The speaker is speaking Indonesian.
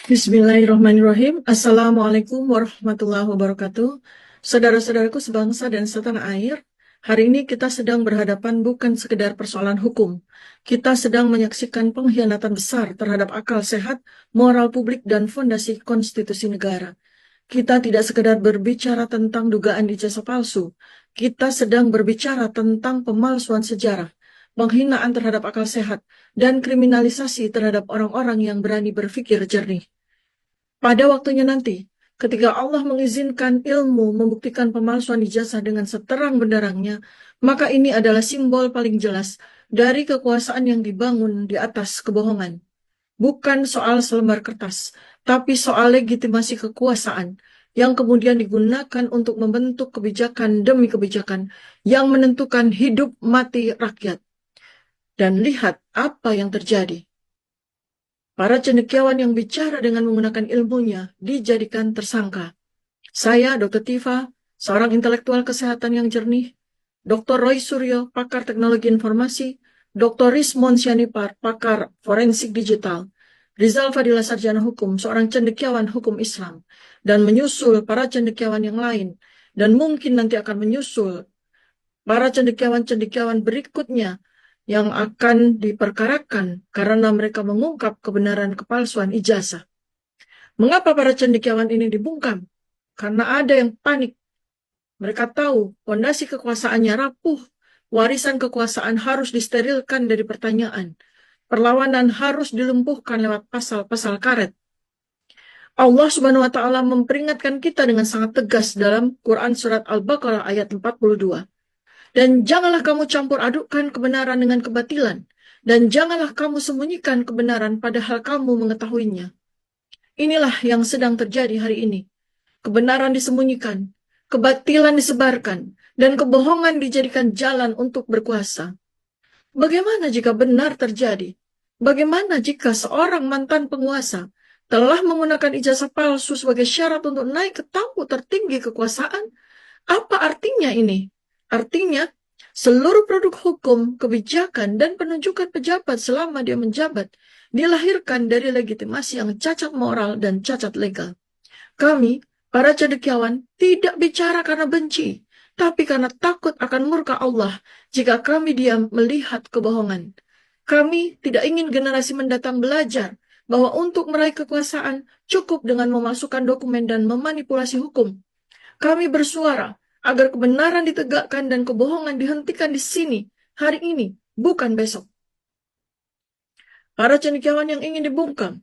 Bismillahirrahmanirrahim. Assalamualaikum warahmatullahi wabarakatuh. Saudara-saudaraku sebangsa dan setanah air, hari ini kita sedang berhadapan bukan sekedar persoalan hukum. Kita sedang menyaksikan pengkhianatan besar terhadap akal sehat, moral publik, dan fondasi konstitusi negara. Kita tidak sekedar berbicara tentang dugaan ijazah palsu. Kita sedang berbicara tentang pemalsuan sejarah, penghinaan terhadap akal sehat, dan kriminalisasi terhadap orang-orang yang berani berpikir jernih. Pada waktunya nanti, ketika Allah mengizinkan ilmu membuktikan pemalsuan ijazah dengan seterang benderangnya, maka ini adalah simbol paling jelas dari kekuasaan yang dibangun di atas kebohongan. Bukan soal selembar kertas, tapi soal legitimasi kekuasaan yang kemudian digunakan untuk membentuk kebijakan demi kebijakan yang menentukan hidup mati rakyat. Dan lihat apa yang terjadi. Para cendekiawan yang bicara dengan menggunakan ilmunya dijadikan tersangka. Saya, Dr. Tifa, seorang intelektual kesehatan yang jernih, Dr. Roy Suryo, pakar teknologi informasi, Dr. Rismon Sianipar, pakar forensik digital, Rizal Fadila Sarjana Hukum, seorang cendekiawan hukum Islam, dan menyusul para cendekiawan yang lain, dan mungkin nanti akan menyusul para cendekiawan-cendekiawan berikutnya yang akan diperkarakan karena mereka mengungkap kebenaran kepalsuan ijazah. Mengapa para cendekiawan ini dibungkam? Karena ada yang panik. Mereka tahu fondasi kekuasaannya rapuh, warisan kekuasaan harus disterilkan dari pertanyaan. Perlawanan harus dilumpuhkan lewat pasal-pasal karet. Allah Subhanahu wa taala memperingatkan kita dengan sangat tegas dalam Quran surat Al-Baqarah ayat 42. Dan janganlah kamu campur adukkan kebenaran dengan kebatilan. Dan janganlah kamu sembunyikan kebenaran padahal kamu mengetahuinya. Inilah yang sedang terjadi hari ini. Kebenaran disembunyikan, kebatilan disebarkan, dan kebohongan dijadikan jalan untuk berkuasa. Bagaimana jika benar terjadi? Bagaimana jika seorang mantan penguasa telah menggunakan ijazah palsu sebagai syarat untuk naik ke tampuk tertinggi kekuasaan? Apa artinya ini? Artinya, seluruh produk hukum, kebijakan, dan penunjukan pejabat selama dia menjabat dilahirkan dari legitimasi yang cacat moral dan cacat legal. Kami, para cendekiawan, tidak bicara karena benci, tapi karena takut akan murka Allah jika kami diam melihat kebohongan. Kami tidak ingin generasi mendatang belajar bahwa untuk meraih kekuasaan cukup dengan memasukkan dokumen dan memanipulasi hukum. Kami bersuara agar kebenaran ditegakkan dan kebohongan dihentikan di sini, hari ini, bukan besok. Para cendekiawan yang ingin dibungkam,